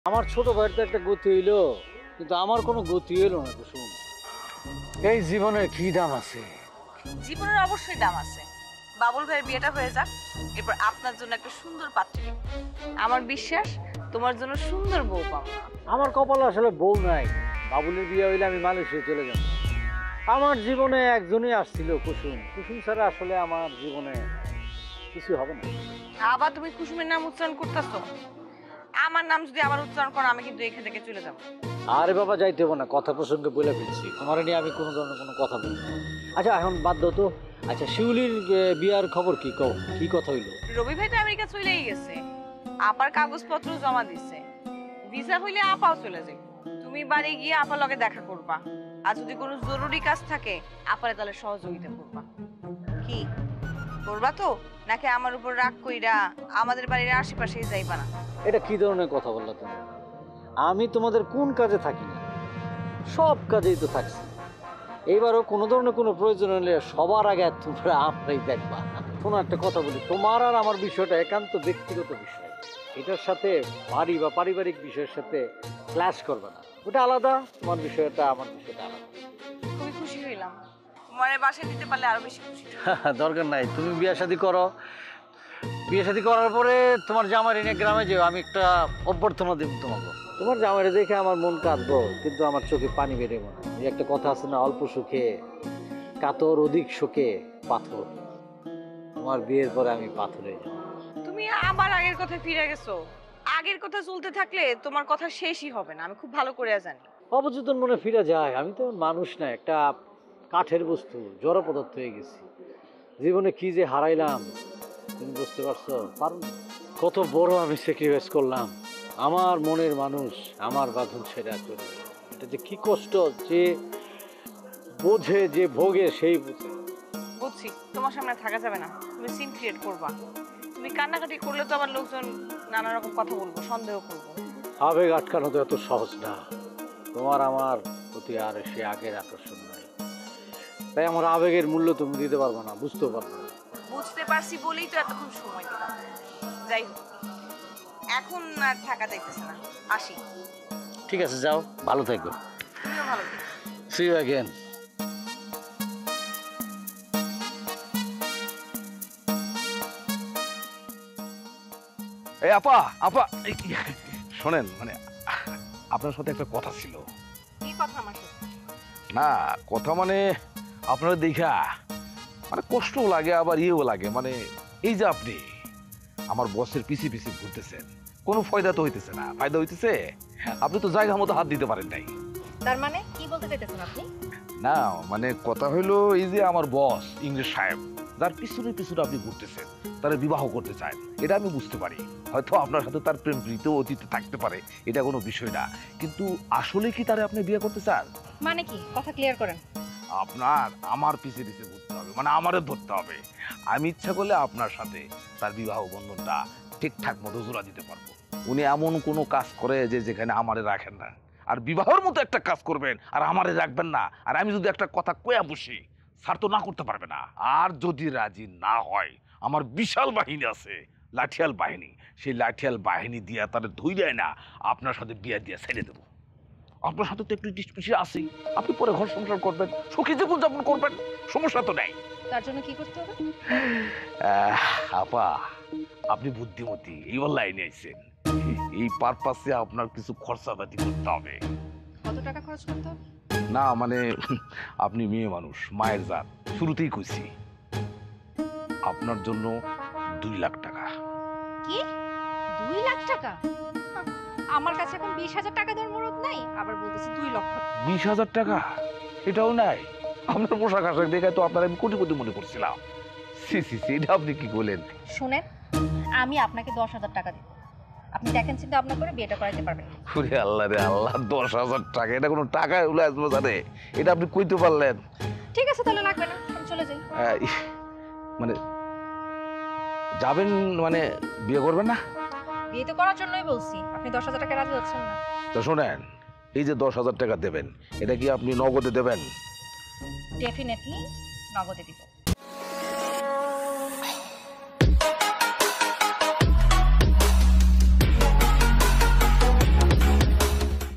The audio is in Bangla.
আমার ছোট ভাইয়ের তো একটা গতি হইলো, কিন্তু আমার কোনো গতি হইলো না কুসুম। এই জীবনের কি দাম আছে? জীবনের অবশ্যই দাম আছে। বাবুল ভাইয়ের বিয়েটা হয়ে যাক, এরপর আপনার জন্য একটা সুন্দর পাত্রী। আমার বিশ্বাস তোমার জন্য সুন্দর বউ পাবো। আমার কপালে আসলে বউ নাই। বাবুলের বিয়ে হইলে আমি মালয়েশিয়া চলে যাব। আমার জীবনে একজনই আসছিল কুসুম। কুসুম ছাড়া আসলে আমার জীবনে কিছু হবে না। আবার তুমি কুসুমের নাম উচ্চারণ করতেছো। আমার নাম যদি আবার উচ্চারণ করো আমি কিন্তু এখান থেকে চলে যাবো। আরে বাবা, যাইতে হবে না, কথা প্রসঙ্গে বলে ফেলছি। তোমার নিয়ে আমি কোনো ধরনের কোনো কথা বলবো না। আচ্ছা এখন বাদ দাও তো। আচ্ছা শিউলির বিয়ার খবর কি কও? কি কথা হইলো? রবি ভাই তো আমেরিকা চলেই গেছে। আপার কাগজপত্র জমা দিছে। ভিসা হইলে আপাও চলে যাবে। তুমি বাড়ি গিয়ে আপার লগে দেখা করবা। আর যদি কোনো জরুরি কাজ থাকে আপারে তাহলে সহযোগিতা করবা। কি করবা তো, নাকি আমার উপর রাগ কইরা আমাদের বাড়ির আশেপাশেই যাইবা না? এটা কি ধরনের কথা বললা তুমি? আমি তোমাদের কোন কাজে থাকি না? সব কাজেই তো থাকছি। এইবারও কোনো ধরনের কোনো প্রয়োজন হলে সবার আগে তোমরা আমরাই দেখবা। কোনো একটা কথা বলি, তোমার আর আমার বিষয়টা একান্ত ব্যক্তিগত বিষয়। এটার সাথে বাড়ি বা পারিবারিক বিষয়ের সাথে ক্লাশ করবে না। ওটা আলাদা, তোমার বিষয়টা আমার বিষয়টা আলাদা। খুবই খুশি হইলাম। তোমার বাসায় দিতে পারলে আরো বেশি খুশি হতাম। দরকার নাই, তুমি বিয়ে শাদী করো। বিয়ে শাদী করার পরে তোমার জামাই এনে গ্রামে যেও, আমি একটা অভ্যর্থনা দেব তোমাকে। তোমার জামাইরে দেখে আমার মন কাঁদবো, কিন্তু আমার চোখে পানি বেরোবো না। এই একটা কথা আছে না, অল্প সুখে কাতর, অধিক সুখে পাথর। তোমার বিয়ের পরে আমি পাথরে যাব। তুমি আবার আগের কথায় ফিরে গেছো। আগের কথা চলতে থাকলে তোমার কথা শেষই হবে না, আমি খুব ভালো করে জানি। অবচেতন মনে ফিরে যায়। আমি তো মানুষ না, একটা কাঠের বস্তু, জড় পদার্থ হয়ে গেছি। জীবনে কি যে হারাইলাম তুমি বুঝতে পারছো? পারো না। কত বড় আমি স্যাক্রিফাইস করলাম। আমার মনের মানুষ আমার বাঁধন ছেড়ে চলে গেল। এটা যে কি কষ্ট, যে বোঝে, যে ভোগে সেই বুঝে। বুঝছি তোমার সামনে থাকা যাবে না, তুমি সিন ক্রিয়েট করবা। তুমি কান্নাকাটি করলে তো আবার লোকজন নানা রকম কথা বলবো, সন্দেহ করবো। আবেগ আটকানো তো এত সহজ না। তোমার আমার প্রতি আর সে আগের আকর্ষণ নাই। তাই আমার আবেগের মূল্য তুমি দিতে পারবো না, বুঝতেও পারবো না। বুঝতে পারছি বলেই তো এতক্ষণ সময় দিলাম। যাই হোক, এখন আর থাকা যাইতেছে না, আসি। ঠিক আছে, যাও, ভালো থেকো। তুমিও ভালো থেকো। See you again. এই আপা আপা শোনেন, মানে আপনার সাথে একটা কথা ছিল। কি কথা আমার সাথে? না কথা মানে আপনার দেখা মানে কষ্টও লাগে আবার ইয়েও লাগে। মানে এই যে আপনি আমার বসের পিছে পিছে ঘুরতেছেন, কোনো ফায়দা তো হইতেছে না। ফায়দা হইতেছে আপনি তো জায়গা মতো হাত দিতে পারেন নাই। তার মানে কি বলতে চাইতেছেন আপনি? না মানে কথা হইলো এই যে আমার বস ইংরেজ সাহেব, যার পিছনে পিছনে আপনি ঘুরতেছেন, তারা বিবাহ করতে চায়, এটা আমি বুঝতে পারি। হয়তো আপনার সাথে তার প্রেম প্রীতি অতীতে থাকতে পারে, এটা কোনো বিষয় না। কিন্তু আসলে কি তারা আপনি বিয়ে করতে চান? মানে কি, কথা ক্লিয়ার করেন। আপনার আমার পিছে পিছে ঘুরতে হবে, মানে আমারও ধরতে হবে। আমি ইচ্ছা করলে আপনার সাথে তার বিবাহ বন্ধনটা ঠিকঠাক মতো জোড়া দিতে পারবো। উনি এমন কোনো কাজ করে যে যেখানে আমারে রাখেন না। আর বিবাহের মতো একটা কাজ করবেন আর আমারে রাখবেন না। আর আমি যদি একটা কথা কয়া বসি, স্যার তো না করতে পারবে না। আর যদি রাজি না হয়, আমার বিশাল বাহিনী আছে, লাঠিয়াল বাহিনী। সেই লাঠিয়াল বাহিনী দিয়া তারা ধুইরায় না আপনার সাথে বিয়ে দিয়ে ছেড়ে দেবো। আপনার সাথে তো একটু ডিসপিসি আছেই, আপনি পরে ঘর সংসার করবেন, সুখী জীবন যাপন করবেন, সমস্যা তো নেই। তার জন্য কি করতে হবে? আপা আপনি বুদ্ধিমতী, এইবার লাইনে আইছেন। এই পারপাসে আপনার কিছু খরচাপাতি করতে হবে। কত টাকা খরচ করতে হবে? না মানে আপনি মেয়ে মানুষ, মায়ের জাত, শুরুতেই কইছি আপনার জন্য 2 লাখ টাকা। কি, 2 লাখ টাকা? হাহ, আমার কাছে এখন 20,000 টাকা দেওয়ার মুরত নাই, আবার বলতেছে 2 লক্ষ। 20,000 টাকা? এটাও নাই? আপনার পোশাক আশাক দেখে তো আপনার আমি কোটি কোটি মনে করছিলাম। সি সি সি, এটা আপনি কি বলেন? শুনেন, আমি আপনাকে 10,000 টাকা দিব। আপনি দেখেন চিন্তা ভাবনা করে বিয়েটা করাইতে পারবেন। ওরে আল্লাহ রে আল্লাহ, 10,000 টাকা? এটা কোনো টাকায় উলে আসবো জানে? এটা আপনি কইতে পারলেন? ঠিক আছে, তাহলে লাগবে না, আমি চলে যাই। মানে যাবেন মানে বিয়ে করবেন না? বিয়ে তো করার জন্যই বলছি, আপনি 10,000 টাকা রাজি হচ্ছেন না? তো শোনেন, এই যে 10,000 টাকা দেবেন, এটা কি আপনি নগদে দেবেন? ডেফিনেটলি নগদে দিব।